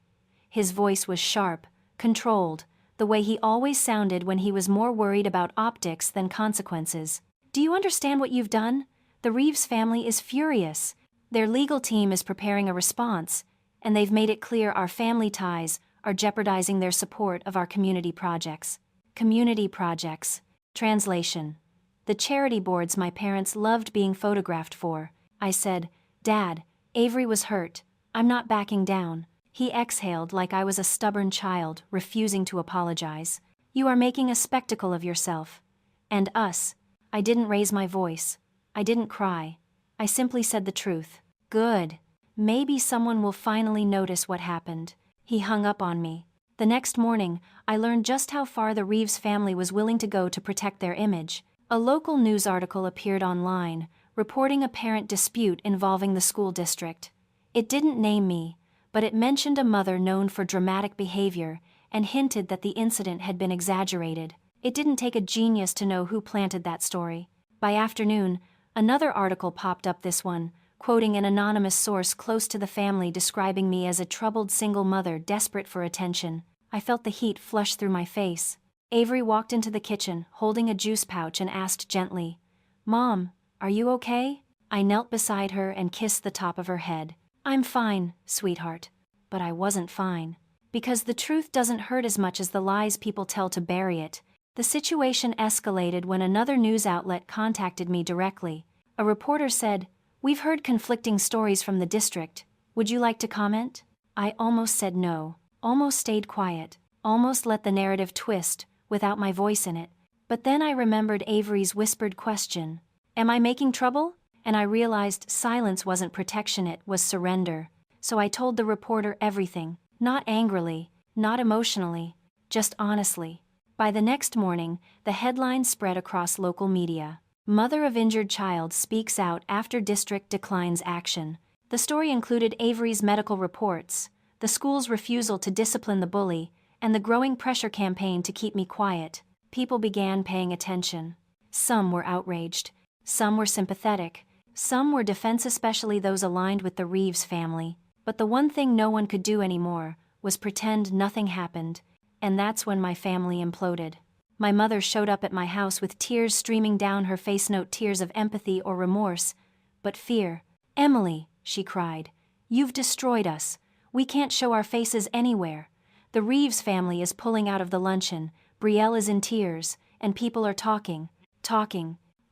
His voice was sharp, controlled, the way he always sounded when he was more worried about optics than consequences. "Do you understand what you've done? The Reeves family is furious. Their legal team is preparing a response, and they've made it clear our family ties are jeopardizing their support of our community projects." Community projects. Translation: the charity boards my parents loved being photographed for. I said, "Dad, Avery was hurt. I'm not backing down." He exhaled like I was a stubborn child, refusing to apologize. "You are making a spectacle of yourself. And us." I didn't raise my voice. I didn't cry. I simply said the truth. "Good. Maybe someone will finally notice what happened." He hung up on me. The next morning, I learned just how far the Reeves family was willing to go to protect their image. A local news article appeared online, reporting a parent dispute involving the school district. It didn't name me, but it mentioned a mother known for dramatic behavior and hinted that the incident had been exaggerated. It didn't take a genius to know who planted that story. By afternoon, another article popped up, this one, quoting an anonymous source close to the family, describing me as a troubled single mother desperate for attention. I felt the heat flush through my face. Avery walked into the kitchen, holding a juice pouch, and asked gently, "Mom, are you okay?" I knelt beside her and kissed the top of her head. "I'm fine, sweetheart." But I wasn't fine. Because the truth doesn't hurt as much as the lies people tell to bury it. The situation escalated when another news outlet contacted me directly. A reporter said, "We've heard conflicting stories from the district. Would you like to comment?" I almost said no, almost stayed quiet, almost let the narrative twist, without my voice in it. But then I remembered Avery's whispered question, "Am I making trouble?" And I realized silence wasn't protection, it was surrender. So I told the reporter everything, not angrily, not emotionally, just honestly. By the next morning, the headline spread across local media. "Mother of injured child speaks out after district declines action." The story included Avery's medical reports, the school's refusal to discipline the bully, and the growing pressure campaign to keep me quiet. People began paying attention. Some were outraged. Some were sympathetic. Some were defensive, especially those aligned with the Reeves family. But the one thing no one could do anymore was pretend nothing happened, and that's when my family imploded. My mother showed up at my house with tears streaming down her face, not tears of empathy or remorse, but fear. "Emily," she cried, "you've destroyed us. We can't show our faces anywhere. The Reeves family is pulling out of the luncheon, Brielle is in tears, and people are talking.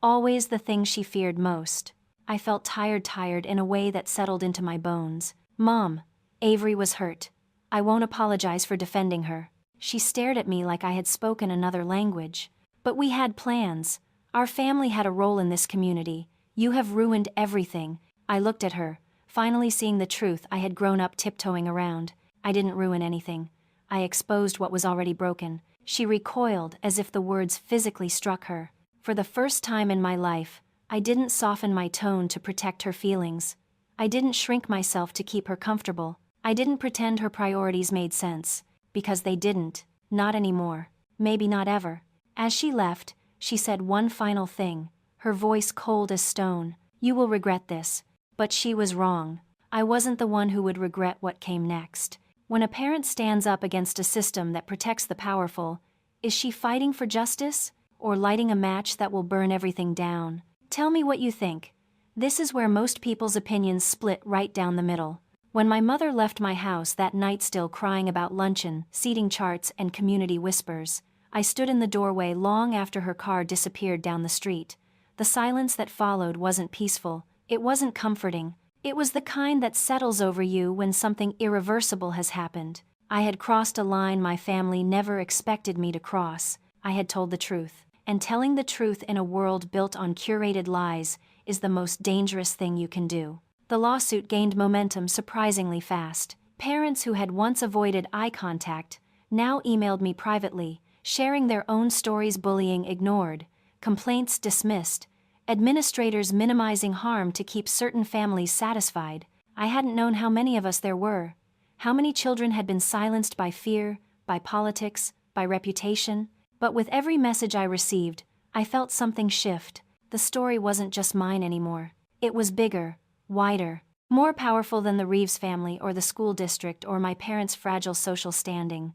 Always the thing she feared most. I felt tired in a way that settled into my bones. "Mom, Avery was hurt. I won't apologize for defending her." She stared at me like I had spoken another language. "But we had plans. Our family had a role in this community. "You have ruined everything." I looked at her, finally seeing the truth I had grown up tiptoeing around. "I didn't ruin anything. I exposed what was already broken." She recoiled as if the words physically struck her. For the first time in my life, I didn't soften my tone to protect her feelings. I didn't shrink myself to keep her comfortable. I didn't pretend her priorities made sense. Because they didn't. Not anymore. Maybe not ever. As she left, she said one final thing, her voice cold as stone. "You will regret this." But she was wrong. I wasn't the one who would regret what came next. When a parent stands up against a system that protects the powerful, is she fighting for justice, or lighting a match that will burn everything down? Tell me what you think. This is where most people's opinions split right down the middle. When my mother left my house that night still crying about luncheon, seating charts, and community whispers, I stood in the doorway long after her car disappeared down the street. The silence that followed wasn't peaceful, it wasn't comforting. It was the kind that settles over you when something irreversible has happened. I had crossed a line my family never expected me to cross. I had told the truth. And telling the truth in a world built on curated lies is the most dangerous thing you can do. The lawsuit gained momentum surprisingly fast. Parents who had once avoided eye contact now emailed me privately, sharing their own stories. Bullying ignored, complaints dismissed, administrators minimizing harm to keep certain families satisfied. I hadn't known how many of us there were. How many children had been silenced by fear, by politics, by reputation. But with every message I received, I felt something shift. The story wasn't just mine anymore. It was bigger, wider, more powerful than the Reeves family or the school district or my parents' fragile social standing.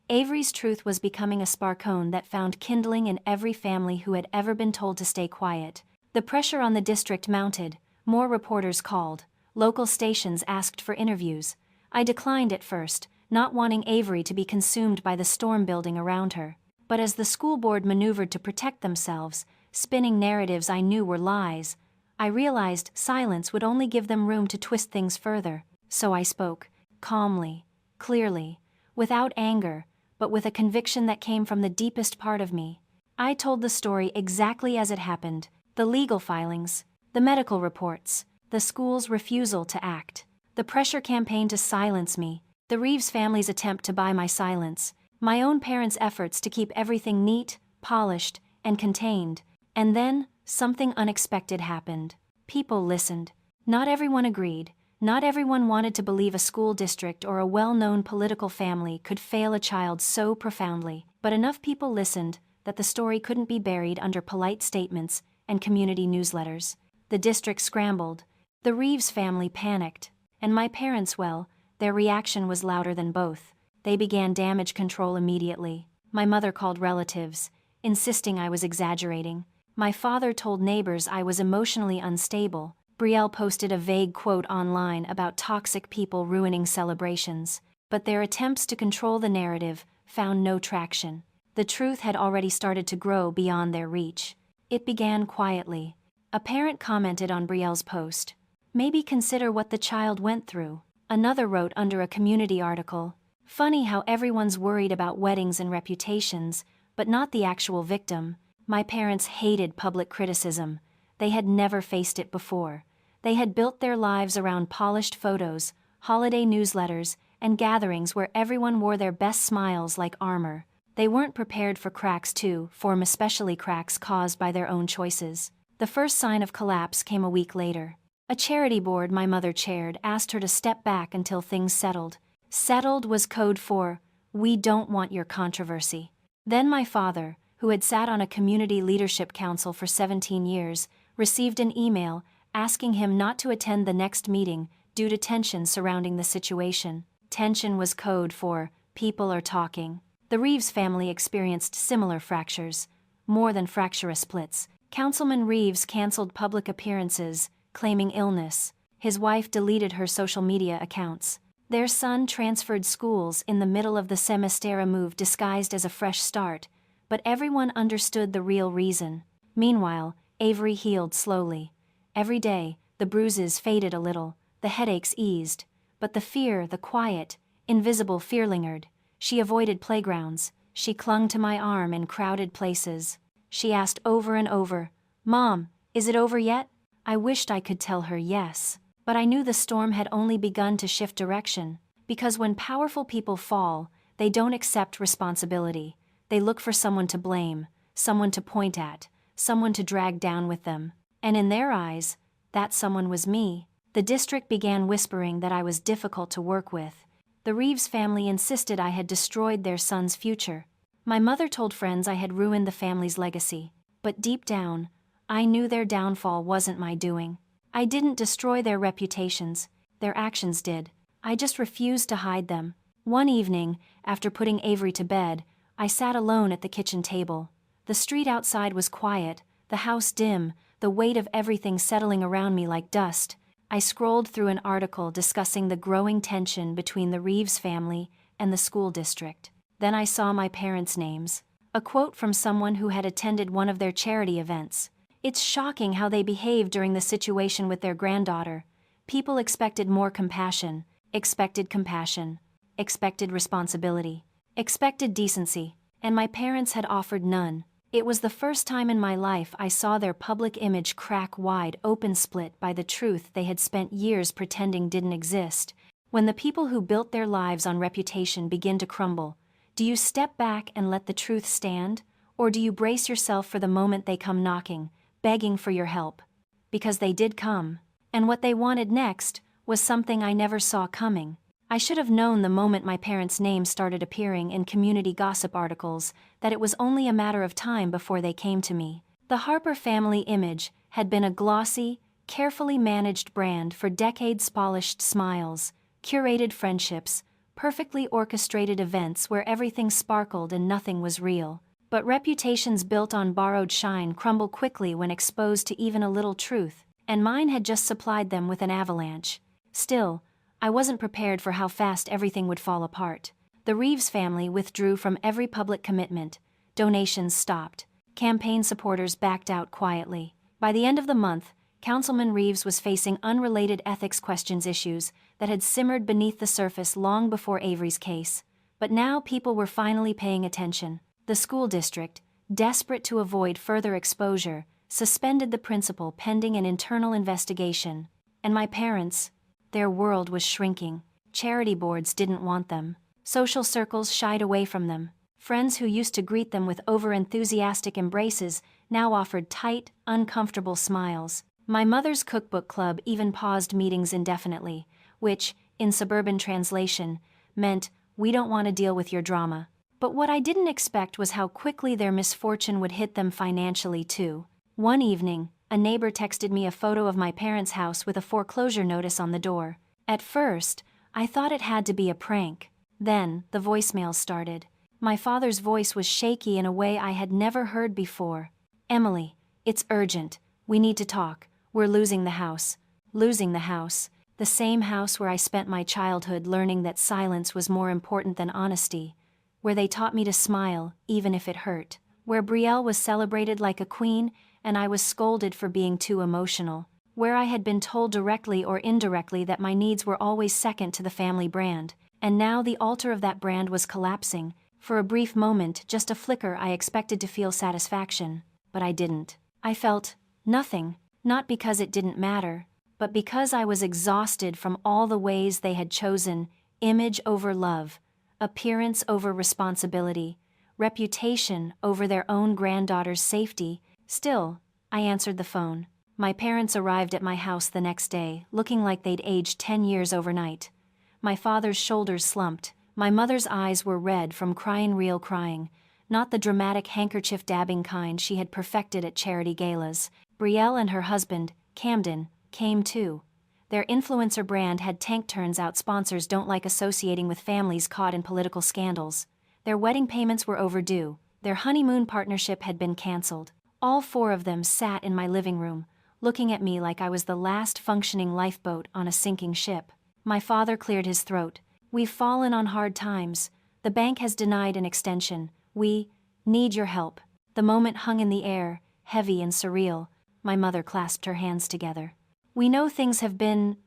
Avery's truth was becoming a sparkone that found kindling in every family who had ever been told to stay quiet. The pressure on the district mounted, more reporters called, local stations asked for interviews. I declined at first, not wanting Avery to be consumed by the storm building around her. But as the school board maneuvered to protect themselves, spinning narratives I knew were lies, I realized silence would only give them room to twist things further. So I spoke, calmly, clearly, without anger, but with a conviction that came from the deepest part of me. I told the story exactly as it happened: the legal filings, the medical reports, the school's refusal to act, the pressure campaign to silence me, the Reeves family's attempt to buy my silence, my own parents' efforts to keep everything neat, polished, and contained. And then, something unexpected happened. People listened. Not everyone agreed. Not everyone wanted to believe a school district or a well-known political family could fail a child so profoundly. But enough people listened that the story couldn't be buried under polite statements and community newsletters. The district scrambled. The Reeves family panicked. And my parents, well, their reaction was louder than both. They began damage control immediately. My mother called relatives, insisting I was exaggerating. My father told neighbors I was emotionally unstable. Brielle posted a vague quote online about toxic people ruining celebrations. But their attempts to control the narrative found no traction. The truth had already started to grow beyond their reach. It began quietly. A parent commented on Brielle's post. "Maybe consider what the child went through." Another wrote under a community article, "Funny how everyone's worried about weddings and reputations, but not the actual victim." My parents hated public criticism. They had never faced it before. They had built their lives around polished photos, holiday newsletters, and gatherings where everyone wore their best smiles like armor. They weren't prepared for cracks to form, especially cracks caused by their own choices. The first sign of collapse came a week later. A charity board my mother chaired asked her to step back until things settled. Settled was code for, "We don't want your controversy." Then my father, who had sat on a community leadership council for 17 years, received an email asking him not to attend the next meeting due to tension surrounding the situation. Tension was code for, "People are talking." The Reeves family experienced similar fractures. More than fractious splits. Councilman Reeves canceled public appearances, claiming illness. His wife deleted her social media accounts. Their son transferred schools in the middle of the semester, a move disguised as a fresh start, but everyone understood the real reason. Meanwhile, Avery healed slowly. Every day, the bruises faded a little, the headaches eased, but the fear, the quiet, invisible fear lingered. She avoided playgrounds. She clung to my arm in crowded places. She asked over and over, "Mom, is it over yet?" I wished I could tell her yes. But I knew the storm had only begun to shift direction. Because when powerful people fall, they don't accept responsibility. They look for someone to blame, someone to point at, someone to drag down with them. And in their eyes, that someone was me. The district began whispering that I was difficult to work with. The Reeves family insisted I had destroyed their son's future. My mother told friends I had ruined the family's legacy. But deep down, I knew their downfall wasn't my doing. I didn't destroy their reputations, their actions did. I just refused to hide them. One evening, after putting Avery to bed, I sat alone at the kitchen table. The street outside was quiet, the house dim, the weight of everything settling around me like dust. I scrolled through an article discussing the growing tension between the Reeves family and the school district. Then I saw my parents' names. A quote from someone who had attended one of their charity events. It's shocking how they behaved during the situation with their granddaughter. People expected more compassion, expected responsibility, expected decency, and my parents had offered none. It was the first time in my life I saw their public image crack wide open, split by the truth they had spent years pretending didn't exist. When the people who built their lives on reputation begin to crumble, do you step back and let the truth stand, or do you brace yourself for the moment they come knocking, begging for your help? Because they did come, and what they wanted next was something I never saw coming. I should have known the moment my parents' names started appearing in community gossip articles that it was only a matter of time before they came to me. The Harper family image had been a glossy, carefully managed brand for decades, polished smiles, curated friendships, perfectly orchestrated events where everything sparkled and nothing was real. But reputations built on borrowed shine crumble quickly when exposed to even a little truth, and mine had just supplied them with an avalanche. Still, I wasn't prepared for how fast everything would fall apart. The Reeves family withdrew from every public commitment, donations stopped, campaign supporters backed out quietly. By the end of the month, Councilman Reeves was facing unrelated ethics questions issues that had simmered beneath the surface long before Avery's case. But now people were finally paying attention. The school district, desperate to avoid further exposure, suspended the principal pending an internal investigation. And my parents, their world was shrinking. Charity boards didn't want them. Social circles shied away from them. Friends who used to greet them with over-enthusiastic embraces now offered tight, uncomfortable smiles. My mother's cookbook club even paused meetings indefinitely, which, in suburban translation, meant, "We don't want to deal with your drama." But what I didn't expect was how quickly their misfortune would hit them financially too. One evening, a neighbor texted me a photo of my parents' house with a foreclosure notice on the door. At first, I thought it had to be a prank. Then, the voicemail started. My father's voice was shaky in a way I had never heard before. "Emily, it's urgent. We need to talk. We're losing the house." Losing the house. The same house where I spent my childhood learning that silence was more important than honesty. Where they taught me to smile, even if it hurt. Where Brielle was celebrated like a queen, and I was scolded for being too emotional. Where I had been told directly or indirectly that my needs were always second to the family brand. And now the altar of that brand was collapsing. For a brief moment, just a flicker, I expected to feel satisfaction. But I didn't. I felt nothing. Not because it didn't matter, but because I was exhausted from all the ways they had chosen image over love, appearance over responsibility, reputation over their own granddaughter's safety. Still, I answered the phone. My parents arrived at my house the next day, looking like they'd aged 10 years overnight. My father's shoulders slumped. My mother's eyes were red from crying, real crying, not the dramatic handkerchief dabbing kind she had perfected at charity galas. Brielle and her husband, Camden, came too. Their influencer brand had tanked. Turns out sponsors don't like associating with families caught in political scandals. Their wedding payments were overdue. Their honeymoon partnership had been canceled. All four of them sat in my living room, looking at me like I was the last functioning lifeboat on a sinking ship. My father cleared his throat. "We've fallen on hard times. The bank has denied an extension. We need your help." The moment hung in the air, heavy and surreal. My mother clasped her hands together. "We know things have been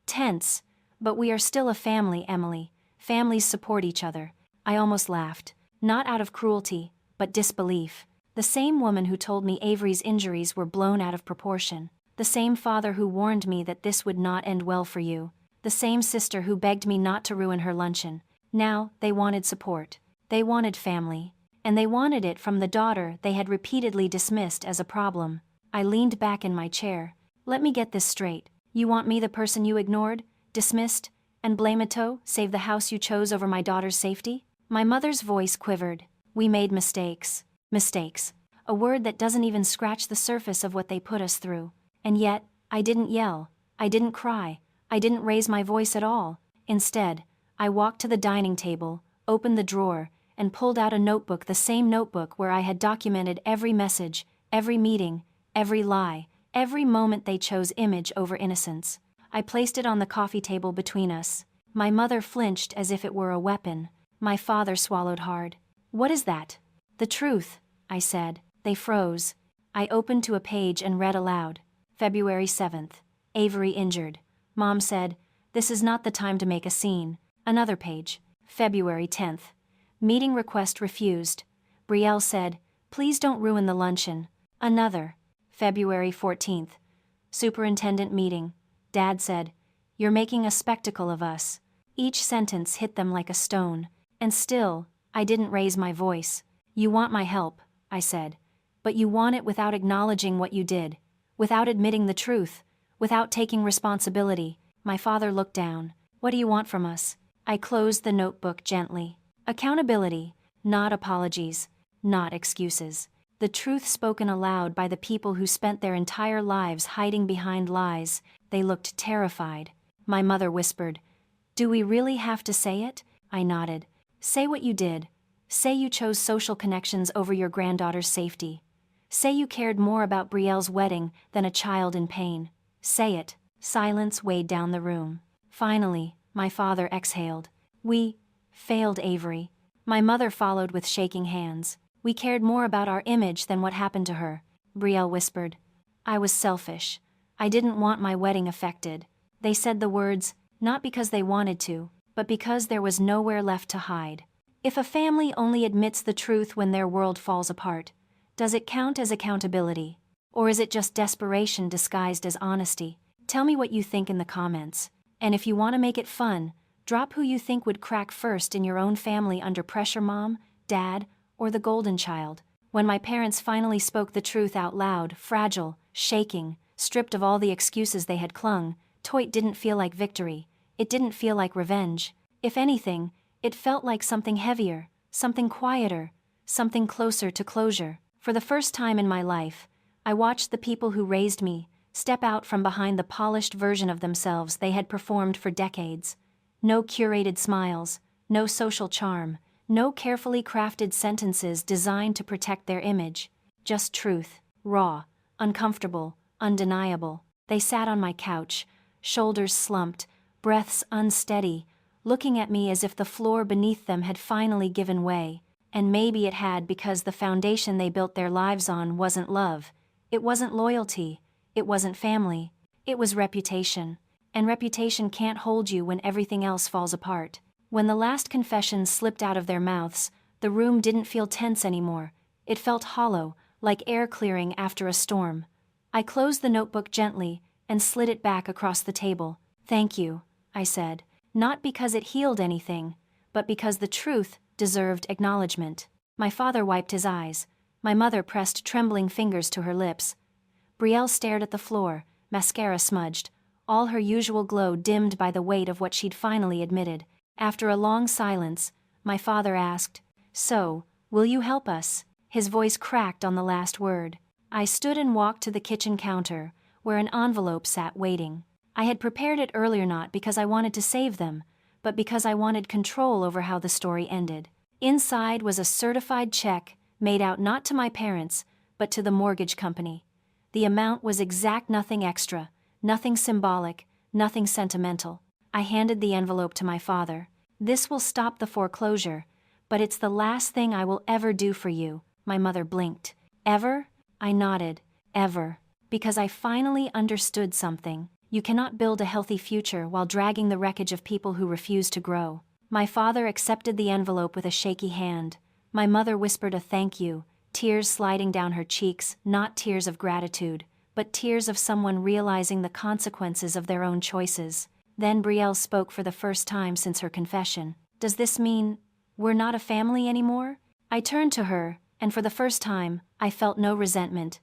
tense, but we are still a family, Emily. Families support each other." I almost laughed, not out of cruelty, but disbelief. The same woman who told me Avery's injuries were blown out of proportion. The same father who warned me that this would not end well for you. The same sister who begged me not to ruin her luncheon. Now, they wanted support. They wanted family. And they wanted it from the daughter they had repeatedly dismissed as a problem. I leaned back in my chair. Let me get this straight. You want me, the person you ignored, dismissed, and blame-a-to, save the house you chose over my daughter's safety? My mother's voice quivered. We made mistakes. Mistakes. A word that doesn't even scratch the surface of what they put us through. And yet, I didn't yell. I didn't cry. I didn't raise my voice at all. Instead, I walked to the dining table, opened the drawer, and pulled out a notebook, the same notebook where I had documented every message, every meeting, every lie, every moment they chose image over innocence. I placed it on the coffee table between us. My mother flinched as if it were a weapon. My father swallowed hard. What is that? The truth, I said. They froze. I opened to a page and read aloud. February 7th. Avery injured. Mom said, "This is not the time to make a scene." Another page. February 10th. Meeting request refused. Brielle said, "Please don't ruin the luncheon." Another. February 14th. Superintendent meeting. Dad said, "You're making a spectacle of us." Each sentence hit them like a stone. And still, I didn't raise my voice. "You want my help," I said. "But you want it without acknowledging what you did. Without admitting the truth. Without taking responsibility." My father looked down. "What do you want from us?" I closed the notebook gently. Accountability, not apologies, not excuses. The truth spoken aloud by the people who spent their entire lives hiding behind lies. They looked terrified. My mother whispered, "Do we really have to say it?" I nodded. "Say what you did. Say you chose social connections over your granddaughter's safety. Say you cared more about Brielle's wedding than a child in pain. Say it." Silence weighed down the room. Finally, my father exhaled. "We failed Avery." My mother followed with shaking hands. "We cared more about our image than what happened to her," Brielle whispered. "I was selfish. I didn't want my wedding affected." They said the words, not because they wanted to, but because there was nowhere left to hide. If a family only admits the truth when their world falls apart, does it count as accountability? Or is it just desperation disguised as honesty? Tell me what you think in the comments. And if you want to make it fun, drop who you think would crack first in your own family under pressure, mom, dad, or the golden child. When my parents finally spoke the truth out loud, fragile, shaking, stripped of all the excuses they had clung to, it didn't feel like victory. It didn't feel like revenge. If anything, it felt like something heavier, something quieter, something closer to closure. For the first time in my life, I watched the people who raised me step out from behind the polished version of themselves they had performed for decades. No curated smiles, no social charm, no carefully crafted sentences designed to protect their image. Just truth, raw, uncomfortable, undeniable. They sat on my couch, shoulders slumped, breaths unsteady, looking at me as if the floor beneath them had finally given way. And maybe it had, because the foundation they built their lives on wasn't love. It wasn't loyalty. It wasn't family. It was reputation. And reputation can't hold you when everything else falls apart. When the last confession slipped out of their mouths, the room didn't feel tense anymore. It felt hollow, like air clearing after a storm. I closed the notebook gently and slid it back across the table. "Thank you," I said, not because it healed anything, but because the truth deserved acknowledgement. My father wiped his eyes. My mother pressed trembling fingers to her lips. Brielle stared at the floor, mascara smudged, all her usual glow dimmed by the weight of what she'd finally admitted. After a long silence, my father asked, "So, will you help us?" His voice cracked on the last word. I stood and walked to the kitchen counter, where an envelope sat waiting. I had prepared it earlier not because I wanted to save them, but because I wanted control over how the story ended. Inside was a certified check, made out not to my parents, but to the mortgage company. The amount was exact, nothing extra, nothing symbolic, nothing sentimental. I handed the envelope to my father. "This will stop the foreclosure, but it's the last thing I will ever do for you." My mother blinked. "Ever?" I nodded. "Ever. Because I finally understood something. You cannot build a healthy future while dragging the wreckage of people who refuse to grow." My father accepted the envelope with a shaky hand. My mother whispered a thank you, tears sliding down her cheeks, not tears of gratitude, but tears of someone realizing the consequences of their own choices. Then Brielle spoke for the first time since her confession. "Does this mean we're not a family anymore?" I turned to her, and for the first time, I felt no resentment.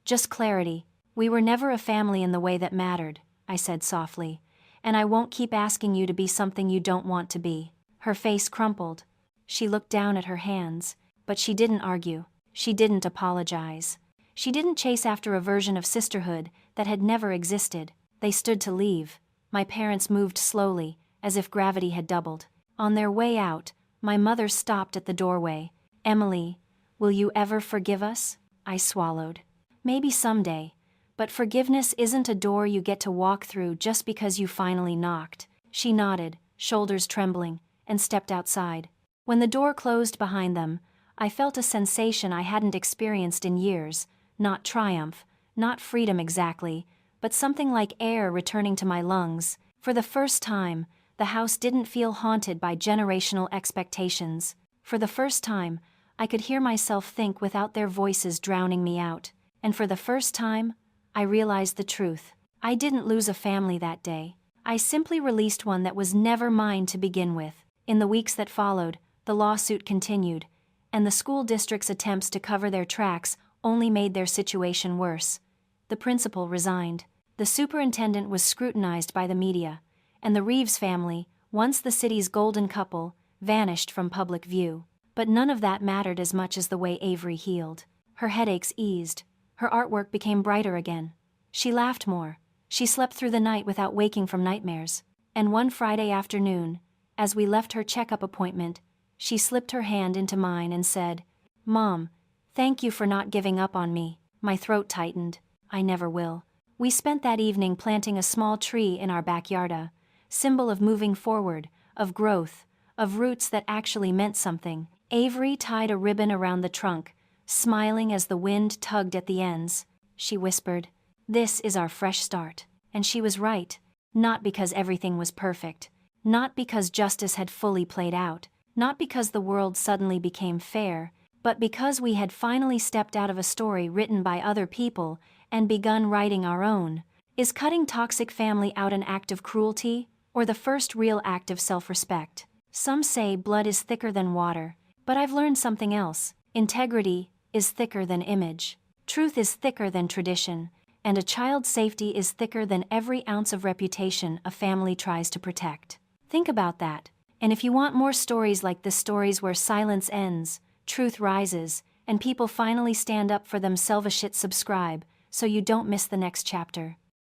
Just clarity. "We were never a family in the way that mattered," I said softly, "and I won't keep asking you to be something you don't want to be." Her face crumpled. She looked down at her hands, but she didn't argue. She didn't apologize. She didn't chase after a version of sisterhood that had never existed. They stood to leave. My parents moved slowly, as if gravity had doubled. On their way out, my mother stopped at the doorway. "Emily, will you ever forgive us?" I swallowed. "Maybe someday, but forgiveness isn't a door you get to walk through just because you finally knocked." She nodded, shoulders trembling, and stepped outside. When the door closed behind them, I felt a sensation I hadn't experienced in years. Not triumph, not freedom exactly, but something like air returning to my lungs. For the first time, the house didn't feel haunted by generational expectations. For the first time, I could hear myself think without their voices drowning me out. And for the first time, I realized the truth. I didn't lose a family that day. I simply released one that was never mine to begin with. In the weeks that followed, the lawsuit continued, and the school district's attempts to cover their tracks only made their situation worse. The principal resigned. The superintendent was scrutinized by the media, and the Reeves family, once the city's golden couple, vanished from public view. But none of that mattered as much as the way Avery healed. Her headaches eased. Her artwork became brighter again. She laughed more. She slept through the night without waking from nightmares. And one Friday afternoon, as we left her checkup appointment, she slipped her hand into mine and said, "Mom, thank you for not giving up on me." My throat tightened. I never will. We spent that evening planting a small tree in our backyard, a symbol of moving forward, of growth, of roots that actually meant something. Avery tied a ribbon around the trunk, smiling as the wind tugged at the ends. She whispered, "This is our fresh start." And she was right. Not because everything was perfect. Not because justice had fully played out. Not because the world suddenly became fair, but because we had finally stepped out of a story written by other people and begun writing our own. Is cutting toxic family out an act of cruelty, or the first real act of self-respect? Some say blood is thicker than water, but I've learned something else. Integrity is thicker than image. Truth is thicker than tradition, and a child's safety is thicker than every ounce of reputation a family tries to protect. Think about that. And if you want more stories like this, stories where silence ends, truth rises, and people finally stand up for themselves, subscribe so you don't miss the next chapter.